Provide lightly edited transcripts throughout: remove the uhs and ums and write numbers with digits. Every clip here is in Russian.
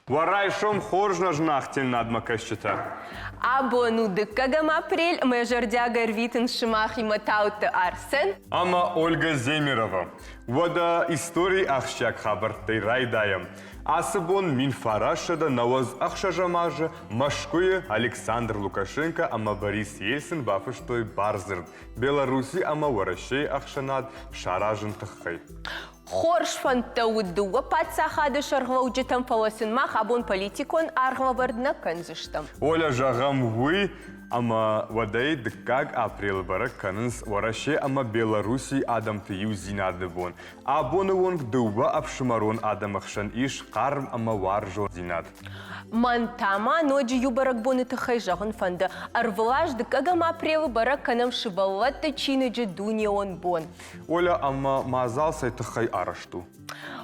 Варайшом хоржна жнахтен надмакащита. Або ну дыккагам апрель мэжардяга рвитын шымах и матауты Арсен. Ама Ольга Земирова. Вода истории ахщак хабартай райдаем. Асыбон мин фарашада навоз ахшажамажа Машкуе Александр Лукашенко ама Борис Ельцин бафыштой барзыр. Беларуси ама варащей ахшанад шаражын таххай. Хорш фанта удуа пацахады шарглауджитам фалосын мах абон политикон арглавардна канзыштам. Оля жагам вы ама вадай дыккаг апрел бара канынс варащей ама Беларуси адам тыю зинады бон. Абоны вонг дуба апшымарон адам ахшан иш қарм ама варжо зинад. Мантама ноджи юбарак боны тахай жагын фанда. Арвлаж дыккагам апрел бара канам шибаллата чиныджи дуния он бон. Оля ама мазал сай тахай арашту.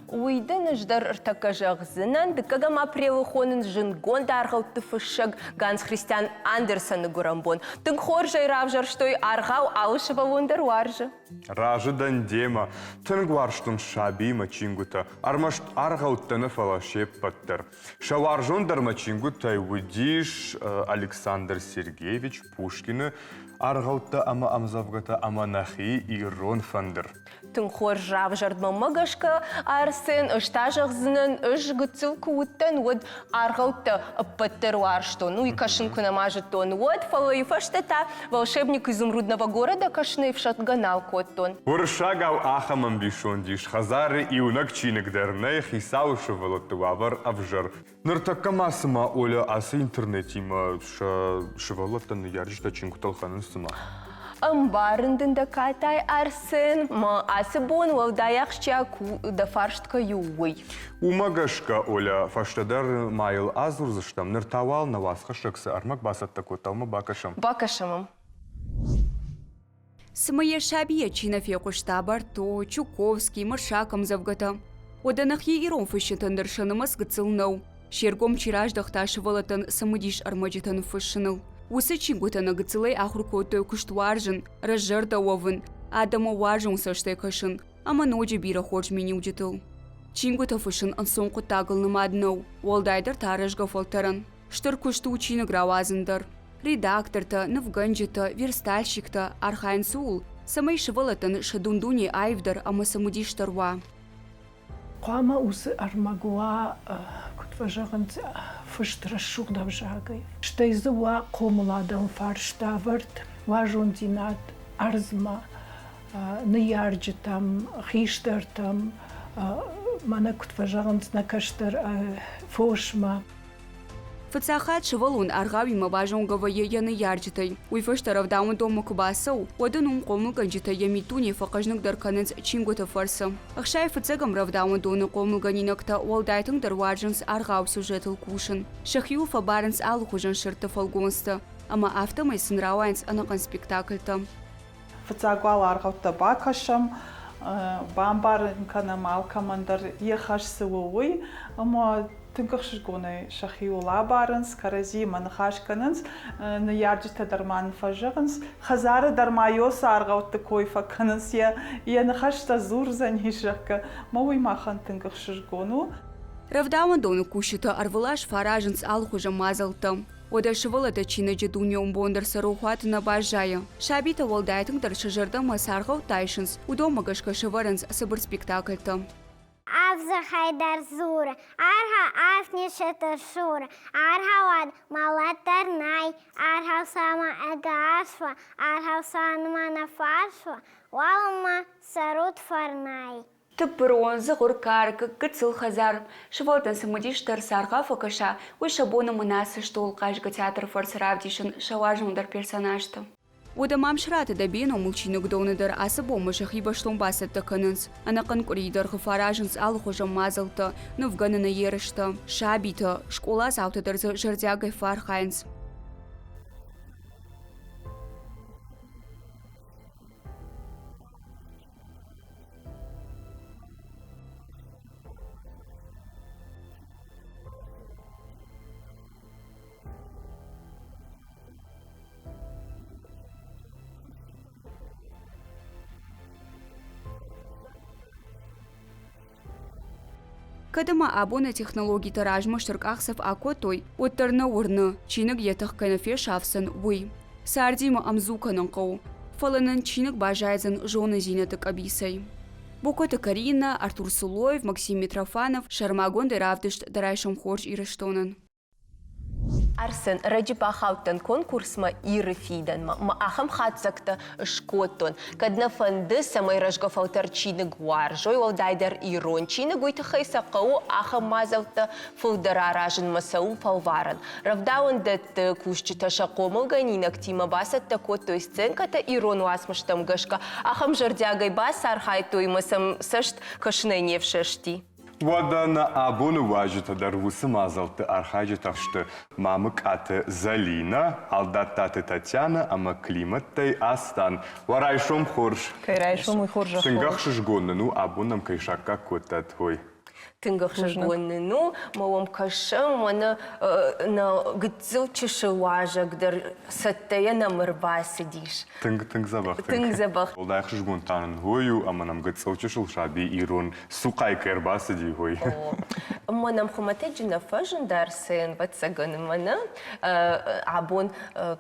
Уйдын ждар ыртакажақ зынан, дыккагам апрел хонын жынгон даргау тыфышаг Ганс Христиан Андерсоны гурамбон. Тынг хор жайрав жарштой аргау алышыва лондар варжы. Ражы дандема, тынг варштун шаби мачингута, армашт аргау тыны фалашеп паттыр. Шаваржон дар мачингута Удиш Александр Сергеевич Пушкины аргаута ама амзавгата ама нахи ирон фандыр. Тынг хор жав жардма магашка Арсен ыштажақ зынан ыш гыцылку уттан вот аргаута паттыр варшто. Ну и кашын кунамажы тон. Вот фалаифаштата волшебник изумрудного города кашны в шатганал коттон. Уршагау ахамам бишондиш, хазары и унакчинек дерней хисаушы волотуавар авжар. Ныртаккамасыма Оля асы интернетима шывалаттан яржышта чинкуталханын сыма. Амбарындында катай Арсен, ма асыбон валдаяқшча да фарштка ювый. Умагашка Оля фаштадар майыл азурзыштам ныртавал на вас хашаксы армак басатта коталма бакашам. Бакашамам. Смые шабия чинафе куштабар то Чуковский маршаком завгата. Оданахи ирон фышытын дыршанымас гыцылнау. Шергом чираждахта шывалатын самыдиш армаджитан фышыныл. Усы чингутана гыцылай ахрукотой куштваржын, разжарда овын, адама варжын саштай кашын, ама ноджи бира хорж мені уджитыл. Чингута фышын ансонку тагылным аднау, уалдайдар таражга фалтаран. Штыр кушту учины гравазындар. Редакторта, навганджита, верстальщикта, архайн суул, самай шывалатын шадундуни айвдар, ама самудиш тарва. Қама усы армагуа кутважағын фыштыра шуғдав жағай. Штайзы ва қомыладың фарштавырд, важон динат арзма, ныярджитам, хиштартам, мана кутважағын знакаштар фошма. Фыцахат шывалун аргавима важонгава яны ярджитай. Уйфыштарав даун дому кубасау, оданум қомыл ганджитай ямитуни фақажнық дарканец чингута фарса. Ахшай фыцагам равдаун дону қомыл ганинакта уалдайтың дарваржынс аргав сюжетыл кушын. Шахью фабарынс алухужан шырты фалгонста, ама автомай сынрауайнс анакан спектакльта. Фыцагуал аргавта бакашам, бамбар канамал командар ехаш сылуй, ама тынкахшыр гоны шахиу лабарынс, карази манхашканынс, на ярджита дарман фажығынс, хазары дармайоса арғауты койфа канынс, я нахашта зурзан ешаққа, мауи махан тынкахшыр гону. Равдауан дону кушита арвылаш фаражынс алхужа мазалта. Ода шывалата чинаджи дуниум бондар сарухуат на бажая. Шабита валдайтың дар шажарда масарғау тайшынс, удомагашка шыварынс сабыр спектакльта. Авза хайдар зура, арха афнишета шура, архавад малатарнай, архав сама эгашва, архав санмана фаршва, валма сарут фарнай. Тыпронзы ғуркарка кыцыл хазар. Шывалтан самудиштар сарға факаша, уй шабоны мынасы штолқашға театр фарсаравдишын шаважындар персонажты. Ода мамшраты да бено мулчинук доныдар асы бомышах и башлом басатта канынс. Анакан куридar ғыфаражынс алхужа мазалта, нывганына ерышта, шабита, школа заутадарзы жардягай фархайнс. Кадама абона технологии таражма штыркахсов акотой, оттерна урны, чинык етых канафе шафсын уй. Сардима амзуканын қау, фаланын чинык бажайзын жоны зинетік абисай. Бокота Карина, Артур Сулоев, Максим Митрофанов, Шармагон Деравдышт, Дарайшам Хорж Ирыштонын. Арсен, ради пахаутен конкурс ма иры фиден, ма ахам хатсакта шкотон. Кадна фанды самай рожгафалтар чины гуар, жой валдайдер ирон чины гуйта хайса кау ахам мазалта фулдара ражен масаум фалваран. Равдаун дет кушчита шакомал ганинак тима басат тако той сценката ирон уасмаштам гашка, ахам жардягай бас архай той масам сашт кашнение в шашти. Вода на абону важита дарвусы мазалты архаджитавшты мамык аты Залина, алдаттаты Татьяна, ама климаттай Астан. Варайшом хорш. Кайрайшом и хоржа хорш. Сынгахшыш гонныну абонам кайшакка котат хой. Тынгах жгонну, малом кашам, мана на гцил чешуажа, где саттая на мырба сидишь. Тынг забах. Тынг забах. Олдайхшыш гонтанын хою, ама нам гцил чешул шаби ирон сукай кэрба сиди хой. Манам хуматеджина фажен дарсен, ватсаган мана, абон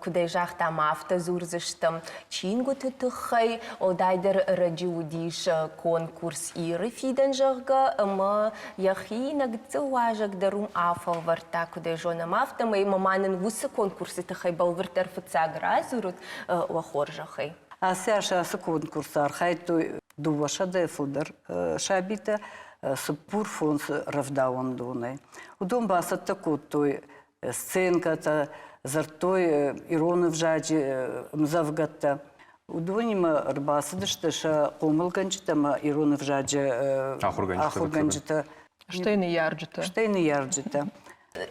кудай жах там автозурзыштам чингу тытыхай, олдайдер раджиудиш конкурс иры фиден жахга, ама яхи нагцилажак дарум афал варта, кудай жонам автам, и маманын вусы конкурсы тыхай балвартар фацаг разурут лахоржахай. Асяша конкурсар хайту дуваша дефудер шабита супур фонс равдаун дуной. Удом басат такой сценката зартой ироны в жаде мзавгата. Удонима рбасадышта ша комылганчитама ироны в жаде ахурганчита. Штейны ярджита.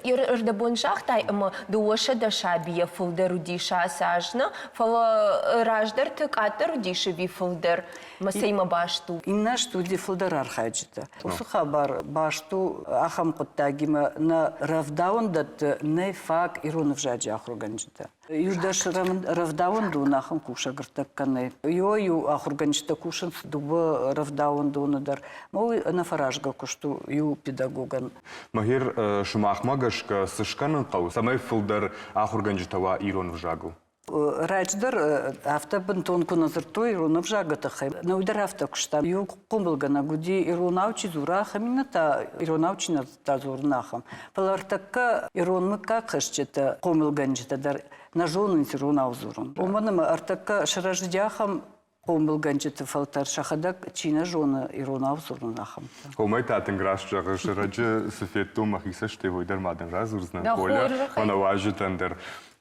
Ирда боншахтай, ама дуоша да шабия фулдер удиша сажна, фала раждар тык атар удиша ви фулдер, масейма башту. Инна студи фулдер архаджита. Усуха бар башту ахам коттагима на равдаун дат не фак иронов жаджи ахурганчита. Юждаш равдаун ду нахам куша гыртакканы. Ю ахурганчита кушан дуба равдаун ду надар. Мой на фаражга кушту ю педагоган. Махир шумахмагашка сышканын қау, самай фулдар ахурганчитава ирон в жагу. Райчдар автобын тонку назыртой иронов жагата хай. Наудер автокушта ю кумбылгана гуди иронаучи зураха мината иронаучина та зурнахам. Палартакка иронмы как хашчета кумбылганчита дар на жонын иронау зурун. Оманыма артакка шараждяхам кумбылганчита фалтар шахадак чина жона иронау зурнахам. Омай татын грашчага шараджы суфетту махиса штевойдар мадын разурзна поля, она важитандер.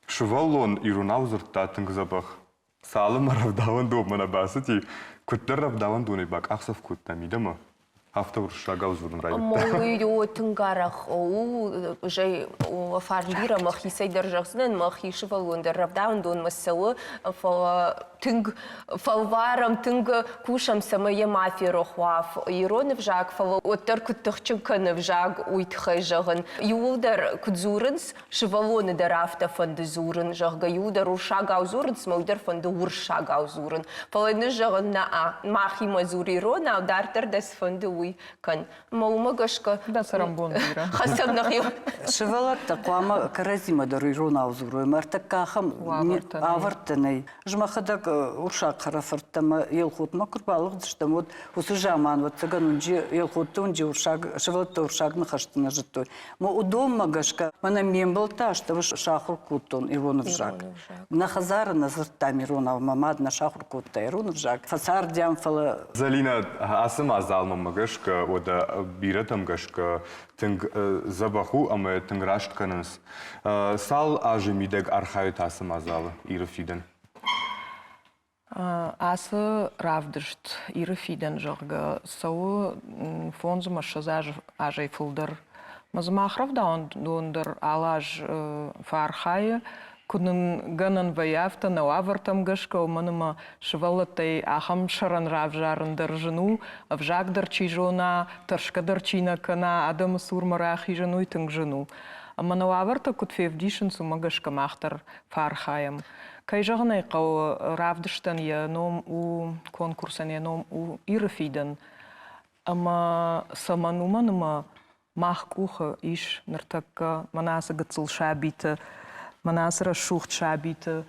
Шуваллон ирунаузыр татын забах. Салым равдаван добмана басыти. Күттер равдаван дуны бак ақсав күтта мидама. Автор шагал зурдым райда. Мою тынгарах, жай фарлира махисай держахснен, махиши валундер равдаун дон масалы, тынг фалварам, тынг кушам самая мафия рохвав. Ироны в жаг, фал оттер куттахчынканы в жаг уйтхай жаган. Юлдар кудзурынс, шивалоны дар авто фанды зурын, жагга юлдар уршагау зурын, смалдар фанды уршагау зурын. Фалайны жаган на махи мазури ирона, аудартер дес фанды уй кан. Маумагашка. Да сарамбон бира. Хасабнах ю. Шевалатта қуама каразима дар иронау зурын. Артаккахам авартанай. Жмахадак уршак харафартама елхутма курбалық дыштам. Вот усы жаман, вот цыганунжи елхуттун жи уршак, шевалатта уршагны хаштына жыттой. Мо удомма гашка, мана мен был та, что шахур куттун иронов жак. На хазара назыртам иронав мамад на шахур кутта иронов жак. Фасар дямфала. Залина асым азалма магашка, ода биратам гашка, тынг забаху, ама тынг раштканынс. Сал ажы мидег архают асым азалы, иры фиден. Асы равдышт иры фиден жырга. Сау фонзы машазаж ажай фулдар. Мазмах равдаун дундыр алаж фархайы. Кунын ганын ваявта на лавартам гашка, уманыма шывалатай ахам шаран равжарындар жыну, авжагдар чижона, таршкадар чина кана, адамы сурмарахи жыну и тынг жыну. Амана лаварта кутфевдишын сума гашка махтар фархаям. Кай жағынай қау равдыштан я ном у конкурсан я ном у ирыфиден. Ама самануманыма мах куха иш нартак манаса гацул шабита, манаса шухт шабита,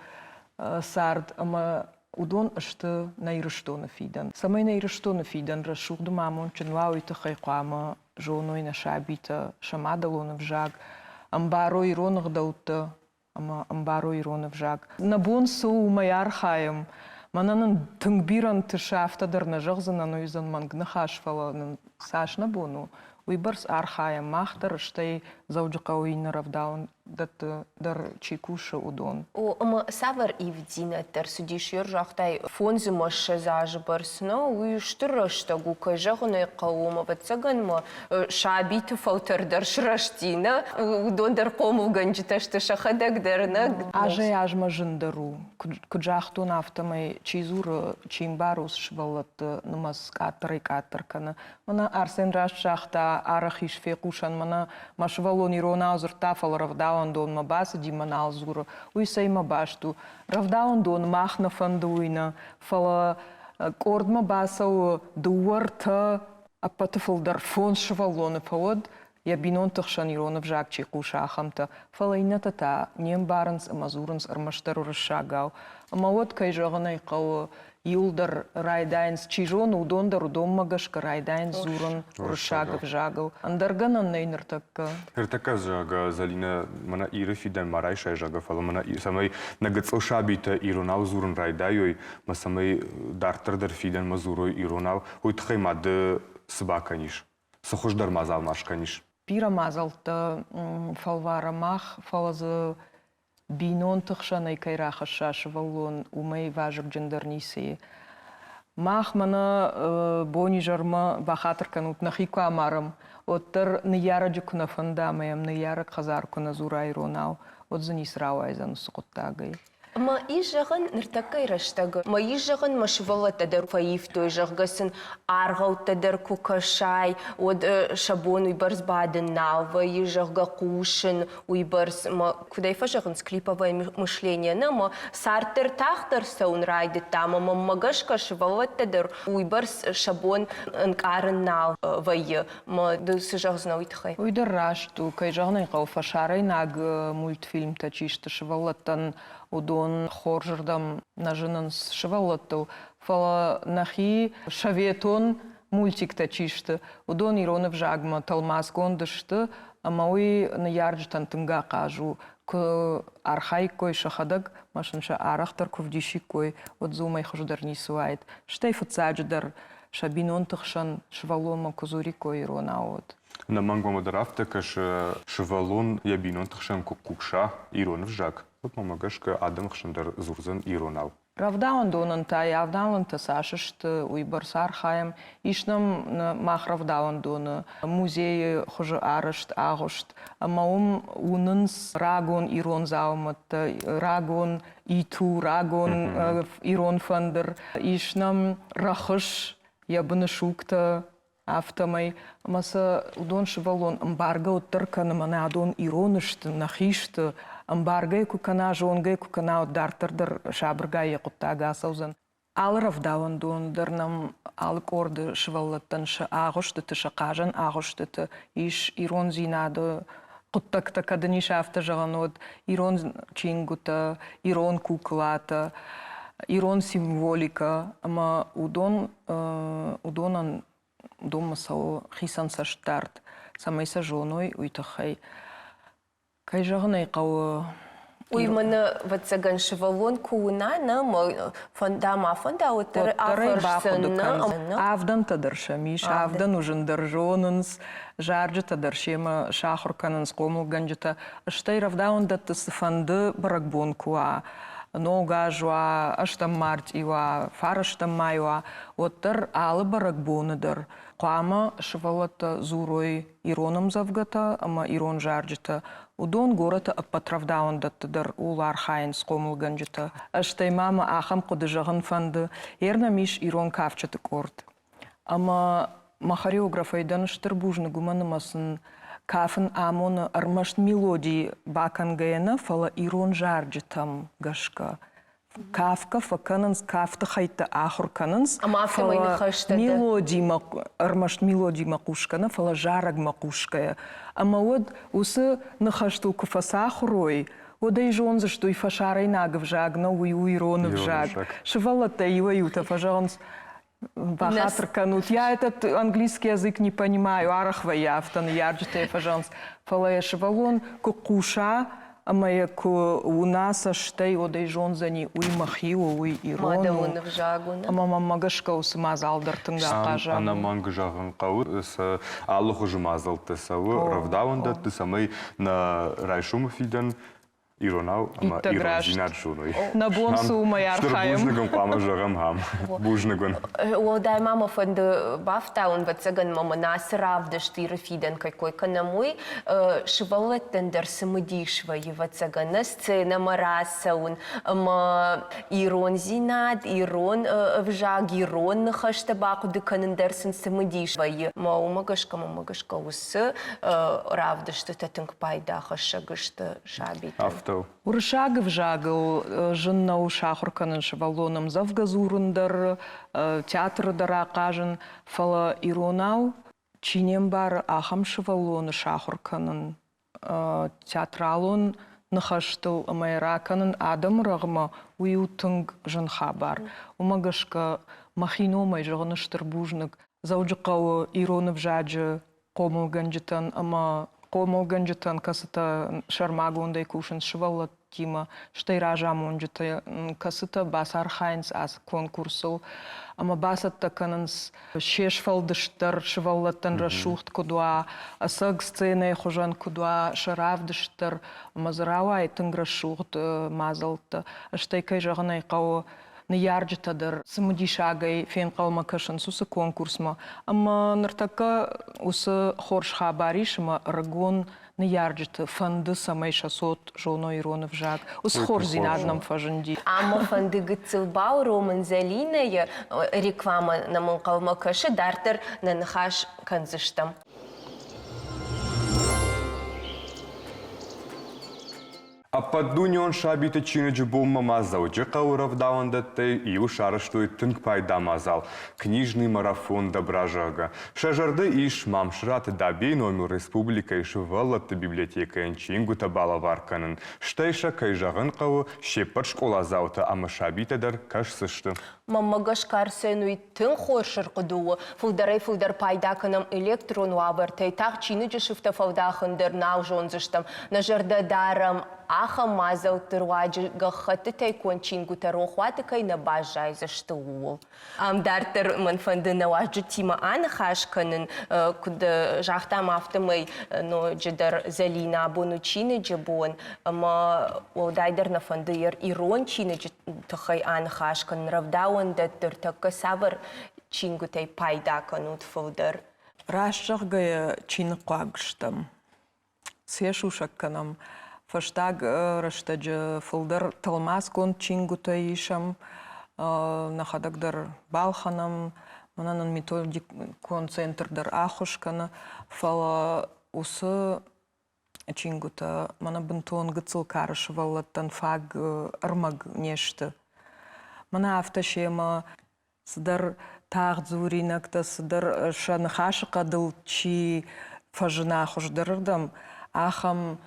сард, ама удон ашта наирыштона фидан. Самай наирыштона фидан рашухду мамон ченвауита хайқама жоной на шабита, шамадалона вжаг, амбаро иронах даута, ама амбаро иронах вжаг. Набон су маяр хаем, мананан тынгбиран тышафта дарнажагзана, но изан мангнахашфала саш набону. Уйбарс архая махтар, штей зауджака уйна равдаун, дар чекуша удон. Ама савар ивдина тер судиш йоржахтай фонзи маша зажбарс, но уй штырашта гука жагуна каума вацаган ма шабит фалтер дар шраштина, удон дар кому ганджита шта шахадак дарна. Аже ажма жиндару, куджахтун автомай чизура чимбарус швалат намаз катар и катаркана. Мана арсен рашахта арахиш фекушан мана машвалон ирона азуртафал равдаун дон мабаса диманал зура. Уйсай мабашту. Равдаун дон махна фандуина. Фала корд мабасау дуарта апатафал дар фон швалон фалад. Я бинон тахшан ирона вжак чекуша ахамта. Фала инатата нем баранс амазуранс армаштару расшагау. Амавот кайжагана икау Юлдар райдайнс чижон удондар удоммагашка райдайнс зуран рушагав жагав. Андарганан нейнартакка. Иртака жага залина мана иры фиден марайша жага фала мана самай нагацл шабита иронал зуран райдайой, ма самай дартардар фиден мазурой иронал, уйтхай мады сбаканиш. Сахуждар мазал машканиш. Пира мазалта фалвара мах фалаза бинон тахшанай кайраха шашвалон умей важак джендарниси. Мах мана бони жарма бахатаркан утнахику амарам. Оттар нияраджук на фандамаям, ниярак хазарку на зурайронау. От занисрау айзан сукуттагай. Ма ижаган ныртакай раштага. Ма ижаган машвала тадар фаиф той жаггасын аргау тадар кукашай, од шабон уйбарс баден нава, ижага кушин уйбарс, ма кудай фажаган склиповое мышление, на ма сартер тахтар саун райды там, ма магашка швала тадар уйбарс шабон анкарен нав вайе, ма да сажаг знау итхай. Уйдар рашту, кай жагнай кау фашарай наг мультфильм тачишта швалатан удон хоржардам нажинанс швалатту. Фала нахи шаветон мультик тачишта. Удон иронов жагма талмаз гондышты, ама уй наярджтан тынга кажу. К архаикой шахадаг машинша арахтар ковдишикой отзумай хождар нисуайт. Штай фацадждар шабинон тахшан швалома козурикой иронаот. На мангома драфта каш швалон ябинон тахшан кукша иронов жаг. Вот мамагашка адам хшандар зурзан иронал. Равдаун донан та явдаун та сашышт уйбарс архаем. Ишнам мах равдаун дона музей хожа арышт агошт. Маум унынс рагон ирон заумат, рагон иту, рагон ирон фандер. Ишнам рахыш ябыны шукта автомай. Маса удон швалон амбарга оттырканы мана адон иронышты, нахишты. Амбаргай кукана, жонгай кукана от дартардар шабргай якуттага саузан. Ал равдаван дондар нам ал корды шваллаттан ша агошты ты шакажан, агошты ты иш ирон зинады куттакта кадани шафта жаганот, ирон чингута, ирон куклата, ирон символика, ама удонан дома сау хисан саштарт, самайса жоной уйтахай. Кай жагнай кау Уй мана ватсаган швалон куна на ма фандама фанда отыр ахырсына. Авдан тадаршамиш, авдан ужин даржонынс, жарджа тадаршема шахурканынс комыл ганджата. Штай равдаун датты фанды баракбон куа. Нога жуа, аштам март ива, фараштам майва. Отыр алы баракбоныдар. Куама швалата зурой ироном завгата, ама ирон жарджата. Удон гората апатравдаун даттыдар улар хайын скомыл ганджата. Аштай мама ахам кудыжагын фанды. Ерна миш ирон кавчаты корт. Ама хореограф айдан штырбужны гуманымасын кафын амоны армашт мелодии бакан гайна фала ирон жарджатам гашка. Kafka fakkanens kafta hayta ahur kanens. Ama after my nechashte. Мелодии макушкана, фала жараг макушкая. Ама вот усы нахашту кафасахрой. Вот и жонза, что и фашарой нагов жагна, уй ронов жаг. Шевалата и ваюта, пожалуйста. Бахатрканут. Я этот английский язык не понимаю. Арахвая, автон ярджите, пожалуйста. Фала шевалон кукуша. Ама як у нас аштей одай жонзани уй махио, уй ирону. Мадавунов жагуна. Ама мамагашка усы мазалдар тыңда қажа. Ана манг жағын қауы, с аллаху жымазал тесавы, равдаунда тесамай на райшумы фиден иронау, ама ирон зинат шуной. На бонсу умай архаем. Штыр бужнагын қама жағам хам. Бужнагын. Дай мама фонды бафтаун вацаган мама насрав штира фиден какой канамуй шивалеттен дерсамудишва и вацагана сцена марасаун ма ирон зинат ирон вжаг ирон нахаштабаку деканен дерсен самудишва и мамагашка усы равдышты татынг пайда хашагышты шабита. Уршагов жагыл, жыннау шахурканын шывалоным завгазурындар, театрдара кажын, фала иронау, чинем бар ахам шывалоны шахурканын, театралон нахаштыл амайраканын адам рағма уютынг жынха бар. Умагашка махиномай жағыныштыр бужнық, зауджықауы иронов жаджы қомылганжытан, ама Комолганжитан касыта шармагундай кушин шывалла тима штайражамунжита касыта басар хайнс ас конкурсу ама басатта кананс шешфалдыштар шываллаттан рашухт кудуа асаг сцене хожан кудуа шаравдыштар мазрава айтын рашухт мазалта штайкай жағанай қау Ярджитадыр, самудишагай, фен қалма кашан сусы конкурсма. Ама нартака усы хорш хабаришма рагон на ярджита фанды самай шасот жоно иронов жаг. Ус хорш зинаднам фажанди. Ама фанды гыцылбау роман залиная реклама на мон қалма кашы дартыр на нахаш канзыштам. А поддуньон шабита чиныджы бомма мазал, джекау равдауандатты и ушарыштуй тынк пайда мазал. Книжный марафон дображага. Шажарды иш мамшрат дабей номер республика иш валатты библиотека энчингу табала варканын. Штайша кайжагын кау шеппат школа заута, ама шабитадар кашсышты. Мамагаш карсенуй тын хоршыр кудуы, фулдар пайда канам электрон вабыртай, так чиныджы шифта фалдахындыр нау жонзыштам, нажарда дарам, аха мазал тырваджы гахаты тайкон чингу тарохваты кай на бажай за что уол. Дартер манфанды на ваджу тима анахашканын, куда жахтам автомай, но джедар залина абону чины джабон, ама уолдайдер на фандыер ирон чины тахай анахашкан, равдауан даттер така савар чингу тай пайда канут фулдар. Рашчагая чин қуагштам. Сешушак канам. Фаштаг раштаджа фулдар талмаз кон чингута ишам, нахадагдар балханам, мананан методик кон центрдар ахушкана, фала усы чингута, мана бентон гыцыл карышывалаттан фаг армаг нешті. Мана автошема сыдар тағ зуринакта, сыдар шанхашы қадыл чи фажына хуждарырдам, ахам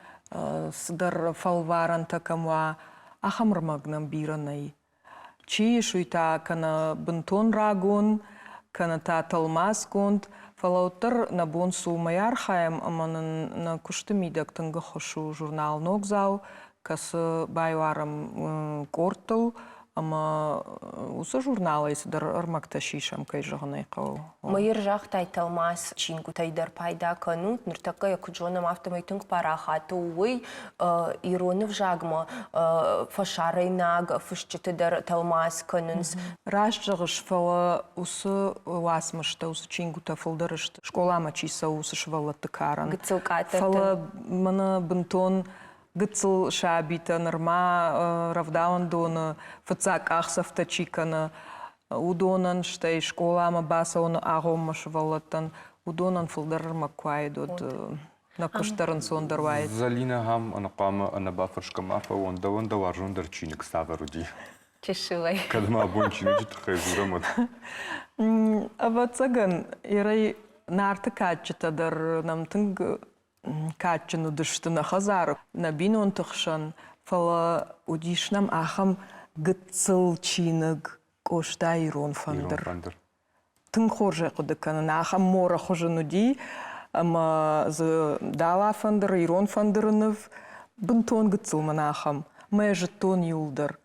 сыдар фалваран такамва ахамрмагнам биранай. Чи шуйта кана бентон рагон, кана та талмаз конт, фалаутар на бонсу майархаем, аманан на куштамидак танга хошу журнал ногзау, касы байварам кортал, ама усы журналы сыдар армакта шишам кай жағынай қау. Майыр жақ тайталмас чингу тайдар пайда канут, нұртақа якуджонам автомайтынг парахату уй иронов жагма фашарайнаг фышчетыдар талмас канунс. Раш жағыш фала усы уасмышта, усы чингу та фылдарышты. Школама чиса усы швалаты каран. Гыцылкаты. Фала мана бентон гыцыл шабита, норма равдаун дона, фацак ахсафта чикана, удонан штай школама баса он агома швалатан, удонан фылдар маквайдот на куштарын сондарвайд. Залина хам анақама анабафыршка мафа, онда варжундар чиник саваруди. Чешилай. Кадма бончины житхай зурамат. Абацаган, ирай нарты качытадар намтынг качыну дыштына хазар. Набин он тахшан, фала удишнам ахам гыцыл чиныг кошта ирон фандыр. Тын хорже кудыканын ахам мора хожыну ди, ама зы дала фандыр, ирон фандырынов, бынтон гыцыл манахам, мэжы тон юлдар.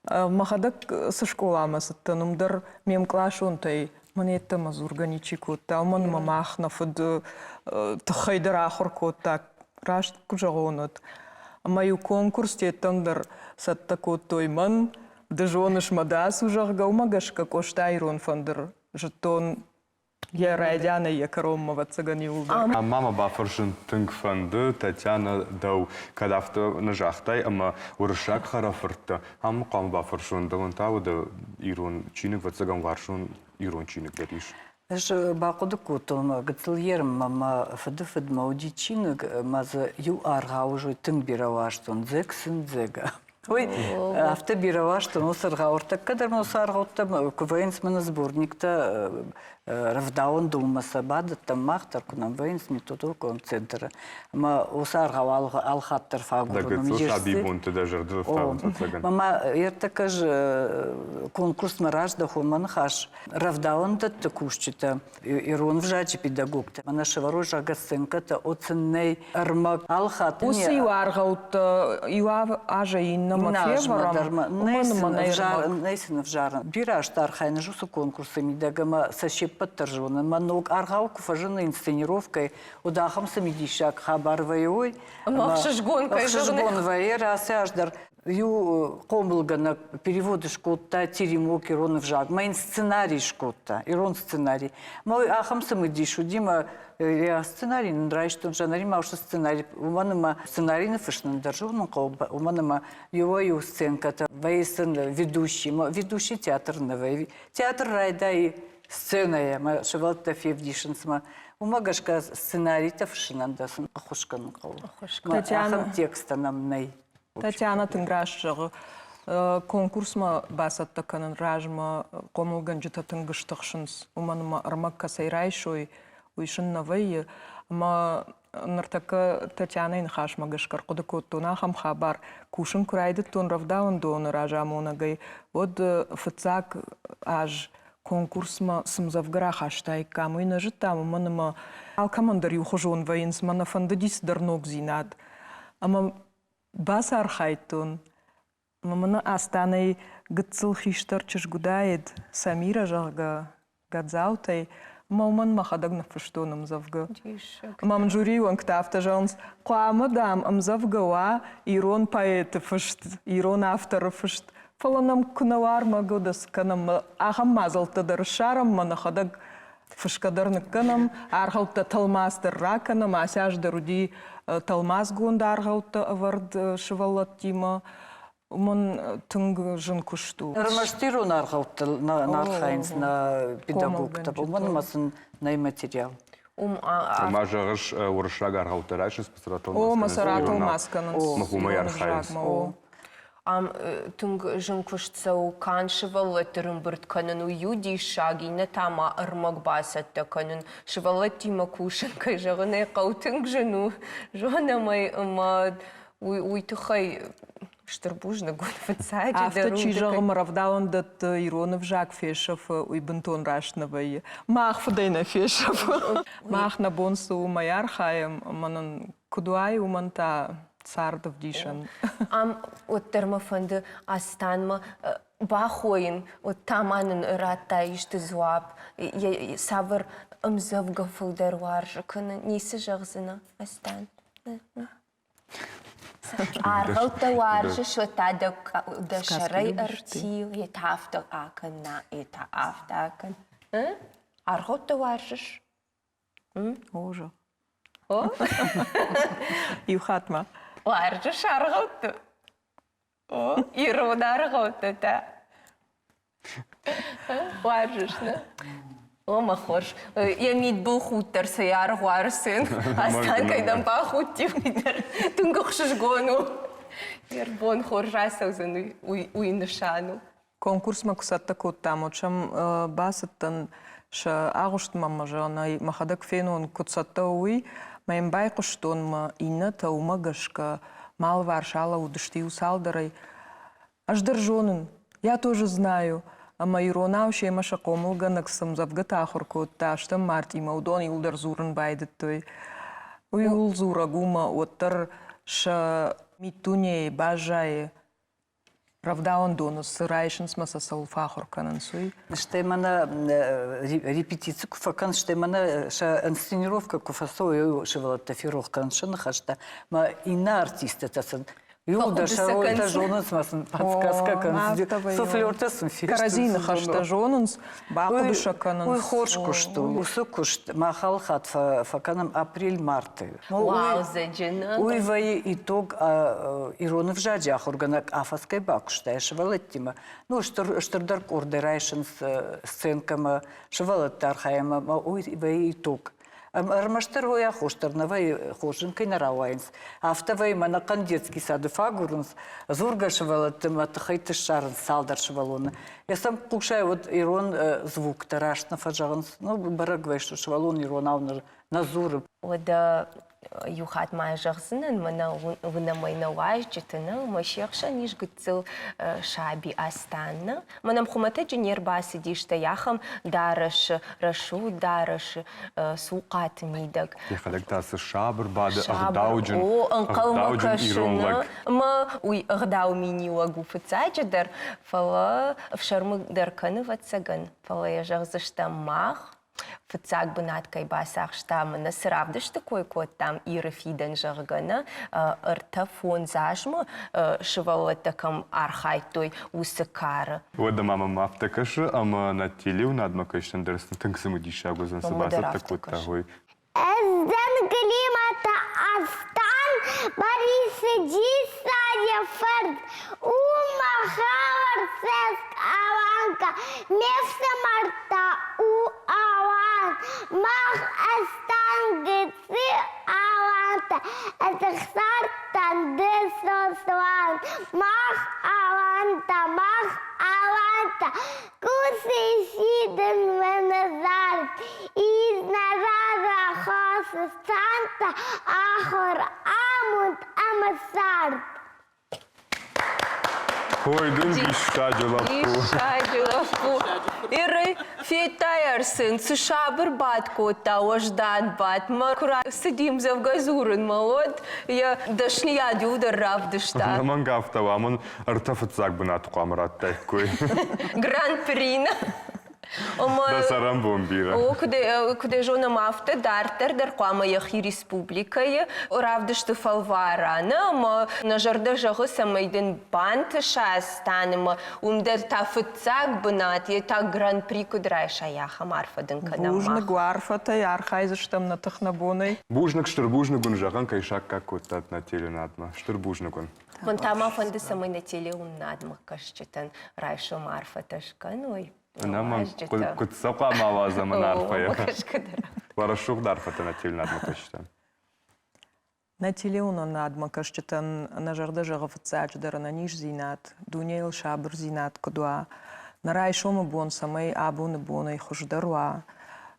Махадак со школама саттанымдар мем клашонтай, манетта мазурганичи котта, алман мамахна фуд тахайдар ахор котта, рашт кужагонат. Маю конкурс тетандар сатта коттой ман, дежоныш мадас ужарга умагашка кошта ирон фандыр, жетон я райдяна я коромма цаган юлдар. А мама бафаршын тынг фанды Татьяна дау кадафты нажахтай, ама урышак харафыртты. Ама қам бафаршын дауын тауды ирон чиник вацаган варшын ирон чиник дәриш. Эш бақуды котом гыцыл ерм мама фыды мауди чиник мазы ю арга уже тынг бираваштон зексин зега. Ой, авто бираваштон осырга ортак кадар носарга оттам квенсмена сборникта равдаун думаса бады там махтар кунам венс методу концентра. Ма осарга алхаттар фагуру Шаби бунты даже вставын. Мама ертакаж конкурс маражда хуман хаш равдаун да текущита ирон вжачи педагогта. Мана шеварожа гасценката оценней армак алхат. Усы юаргаут юав ажа инна мафеварам. Нейсен вжаран. Бираш тархайна жусу конкурсы мидагама сащеп подтържена. Манок аргауку фажена инсценировкой удахам самидишак хабар вайой. Махшашгонкой вайер асяждар. Ю комблгана переводы шкотта теремок иронов жаг. Майн сценарий шкотта, ирон сценарий. Мой ахам самидишу Дима я сценарий нравится, что нарима уж сценарий. У меня сценарий на фэшн державном колба. У меня его сценка-то вейсен ведущий театр новый. Театр райда и сцена я. Мы шевалта февдишенсма. У магашка сценарий-то фэшн дасын ахушкан колба. Ахам текста нам най. Татьяна тынграшчығы конкурсма басатта канын ражма комылган жыта тынгыштықшынс. Уманыма армак касайрайшой уйшын навайы. Ма нартака Татьяна инхаш магашкар кудыкоттуна хам хабар. Кушын курайды тон равдаун доны ражамонагай. Вот фыцак аж конкурсма сымзавгара хаштай камыйна жыттам. Уманыма алкамандар юхожон вайынс мана фандадис дарнок зинат. Ама бас архайтун. Мамана астанай гыцыл хиштар чышгудает Самира жага гадзаутай. Маман махадаг на фыштоным завга. Мам жюри он ктафта жанс. Куама дам амзавгава ирон поэты фышт, ирон автора фышт. Фаланам кунавар магудас канам ахам мазалтадар шарам манахадаг фышкадарны канам архалта талмастер раканам асяждар уди талмаз гунда архалта авард шывалат тима. Уман тынг жын кушту. Рамаштиру нархалта нархайнс на педагогта. Уман масын най материал. Мажағыш урышаг архалтарайшыз пасаратыл О, масаратыл масканын. Махумай архайнс. Тунг жын куштсау каншывал этірін бірд канын уюди шагина тама ырмак басатта канын шывалат тима кушын кай жағынай қаутынг жыну жонамай ымад уйтықай штырбужны год фацади Авто чижағым равдаун дат Иронов Жак Фешев уйбынтон рашнавай. Мах фадайна Фешев. Мах на бонсу умаяр хаем, манан кудуай уманта цардов дишан. От термофонды астанма бахойын, от таманын ратта ишті зуап, савыр ымзывға фылдар варжы күні несі жағзына астан? Арғылта варжы шота да шарай артил, етафта акына, етафта акын. Арғылта варжыш? Ожа. Юхатма. Варжыш арғылты. Ирон арғылты та. Варжышны. О, махорш. Я мид был хутор, саяр варсын. Астан, кайдан па хутив мидер. Тунгох шишгону. Ербон хоржасау зан уйнышану. Конкурс максатта коттам, очам басаттан ша агушт мамажа на махадак фенон кутсатта уи, маем байкуштон ма инна таума гашка, мал варшала удыштиу салдарай. Аж держонен, я тоже знаю, а майрона уше маша комулга наксам завгата ахуркотта, аштам марти маудон илдар зурен байдет той. Уй улзура гума оттар ша митуне бажае. Правда, он донос сырайшин смаса салфахурканан суй. Что именно репетицию куфакан, что именно инсценировка куфасою шевала тафировка, что нахашта, ма и на артиста это Юлда шаройта жонунс масын подсказка канс. Суфлёртасын фишт. Каразина хашта жонунс, бақы душаканын. Ой, хош кушты, усы кушты. Махал хат факанам апрель-марты. Вау, заджина. Ой, вай итог ироны в жадях органак афаской бакушта. Я шевалеттима. Ну, штырдар ордерайшин сценкама, шевалеттархайма. Ой, вай итог. Армаштер я хоштарнавай хошинкой наравайнс. Автовай мана кандетский сады фагурнс. Зурга шевалеттима тахайты шарын салдар шевалона. Я сам кушаю вот ирон звук тарашна фажаганс. Ну, барагвай, что шевалон ирон авнар назуры. Ода юхат майжахзынын мана вынамайна вайжжитыны машиякша ниш гыцыл шаби астанны. Манам хумата джинер басы дишта яхам дарыш рашу дарыш суқат мидак. Ехадак тасы шабыр бады ағдауджын. О, анқал макашыны. Ма уй ағдау мини лагу фыцаджадар. Фала вшармы дарканы ватсаган. Фала яжахзышта мах. Фыцак бынат кайбасах штамы насыравдыш такой кот там иры фиден жаргана рта фон зажмы шывала такам архай той усыкары. Ода мама мафтакашы, ама на телеу надмакаштан дырыстын тыңсымы дишагу зансыбасы такой тагой. Эзден климата астан Борисы Дисадя Ферд Ума Хавар Сеск Аванка Мефса Марта У Аван Мах Астан Гыцы Аванта Эсэхсартан Десосван Мах Аванта Кусы Сиден Венезарт Из Назара Хосу Санта Ахор Амут Амасарт. Ой, дым ишаджилапу. Ишаджилапу. Иры фетайарсын, сышабыр бат кота, ождан бат. Макура сидим за вгазурын молод. Я дашния дюдар равдышта. Намангафтава, амон артафыцак бынат қуамыраттай кой. Гран-прина. Да сарам бомбира. О, куде жона мафта дартер дар қуама яхи республикая. Равдышты фалварана, ма на жарда жағы самайдын банты шастаныма. Умдар та фыцак бынат, я та гран-при кудрай шаяха марфадын канама. Бужнык варфата, архайзыштам на тахнабоной. Бужнык штырбужныкун жаған кайшак как коттат на теле надма. Штырбужныкун. Вон тама фанды самай на теле умнадма кашчитан райшо марфаташкан, ой. Нама кутсақа маваза манарфая. Варашук дарфата на теле надма кашчитан. На телеуна надма кашчитан на жарда жағы фыцадждара на ниш зинат. Дунейл шабыр зинат кудуа. На райшома бон самай абуны боной хуждаруа.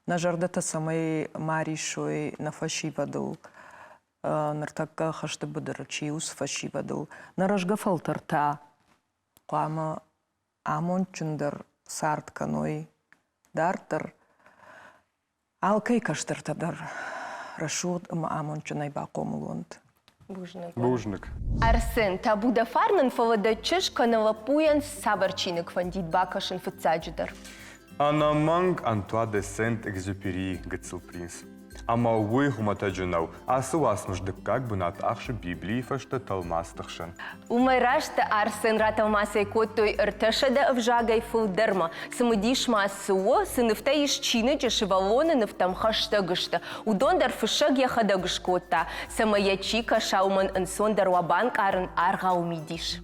На жардата самай маришой на фашивадыл. Нартакка хашты быдырачиус фашивадыл. На рожга фалтарта. Қуама амон чундар сартканой дартар. Алкай каштыртадар. Рашуд амон чунай бақомулонд. Бужнык. Арсен, та буда фарнан фаладачыш каналапуян сабарчинок фандит бакашын фыцадждар. Анаманг Антуа де Сент-Экзюпери гыцыл принц. Ама уй хуматаджунау, асы васмыждык как бы над ахши Библии фашта талмастахшан. Умайрашта Арсен раталмасай коттой рташада вжагай фулдерма. Самудиш масуо, сыныфта ишчины джашивалоны нефтам хаштагышта. Удондар фышаг яхадагышкота. Самаячи кашауман ансондар вабанк арын аргаумидиш.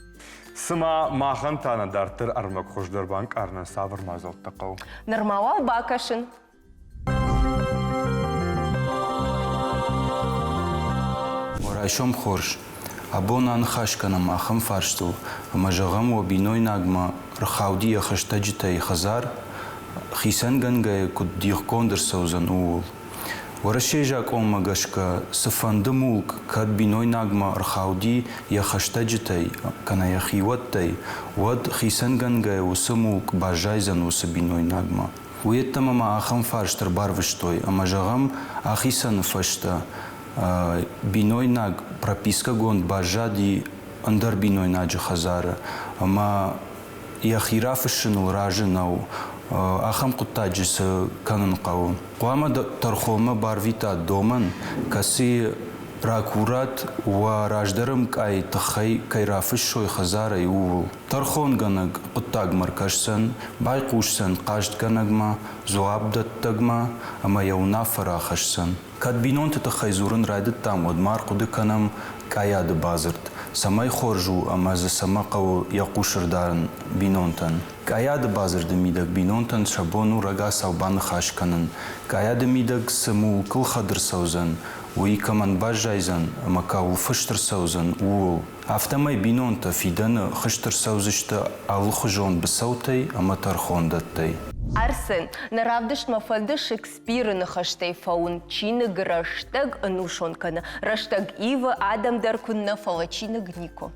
Сыма махан тана дартыр армак хождар банк арнан савр мазал тақау. Нормала бакашын. Райшом хорш. Абонан хашканам ахам фаршту, мажагам و بینوی نگما رخاودی خشتجتای خزار خیسن گنگای کد دیخ کندر سوزن اول. ورشیجاک اوم گشکا سفند مولک کد بینوی نگما رخاودی یا خشتجتای کنا یا خیوتای ود خیسن گنگای و سمولک باجایزن و سبینوی نگما. ویتما ما آخم فارشتر باروشتوی اما جغم آخیسن فشتا بینوی نگ прописка гонд бажади андер бинoi наджи хазара ама я хирафшин ражинау ахам кутаджис канан қау қуама тархома барвита доман каси ракурат ва раждарым кай тахай кайрафиш шой хазара иул тархон ганаг кутаг маркашсан байқушсан қажд ганагма зуабдаттагма ама яуна фарахашсан кад бинонт тахай зурын райдат там одмар куды канам каяды базырт самай хоржу ама за самақау яқушырдарын бинонтан каяды базырды мидаг бинонтан шабону рага саубан хашканын каяды мидаг саму кылхадыр саузан уи каман бажайзан макау фыштыр саузан уул автомай бинонта фиданы хыштыр саузышты алхужон бисаутай ама тархондаттай. Арсен, наравдыш мафалды Шекспиры нахаштей фаун чины граштаг анушонкана, раштаг ива адамдар кунна фалачины гнико.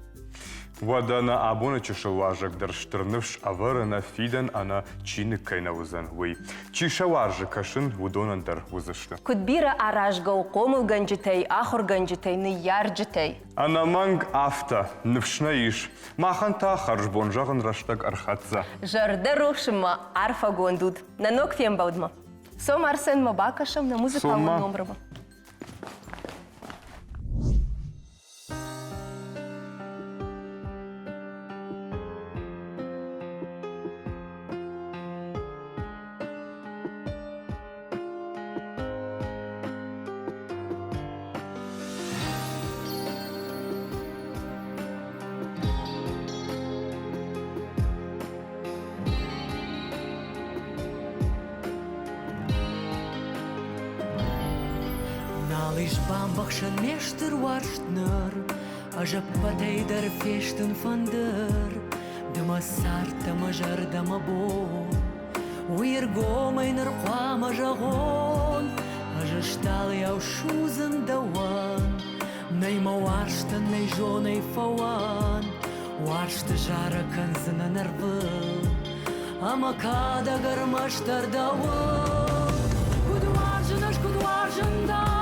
Вадана абона чешаважак дарштырнывш аварана фиден ана чины кайнавузан вый. Чешаважак кашын вудонандар вузышты. Кудбира аражгау комыл ганджитей, ахор ганджитей, ны ярджитей. Анаманг афта, нывшна иш. Маханта харжбонжаган раштаг архатза. Жардару шыма арфа гондуд. На ног фембаудма. Сом Арсен Мабакашам на музыкалу номрама. Налыш бамбакшын мештер варштнер, ажап патейдер фештен фандер, дыма сарта мажар дама бон, уир гомайнер қуама жағон, ажа штал яу шузын дауан, найма варштын най жонай фауан, варшты жара канзына нарвыл, ама када гармаштар дауан, кудваржын аш кудваржын дауан,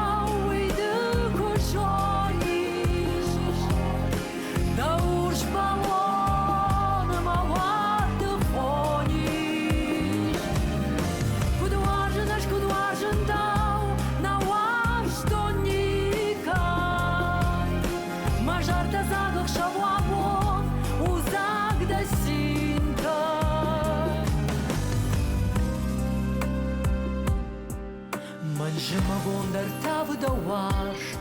Жымагондар тавы да вашт,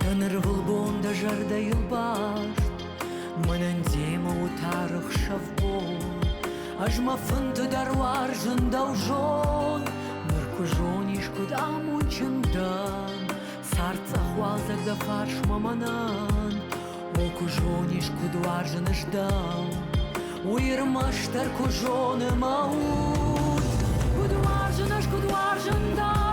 Дыныр вылбонда жарда йылбашт, Мынын дема утарых шавбон, Ажма фынты дарвар жындау жон, Нырку жонишкуд амучындан, Сарца хвалзак да фарш маманан, Оку жонишкуд варжыны ждал, Уйырмаштар ку жоны маут, Куд варжын аш куд варжын дал,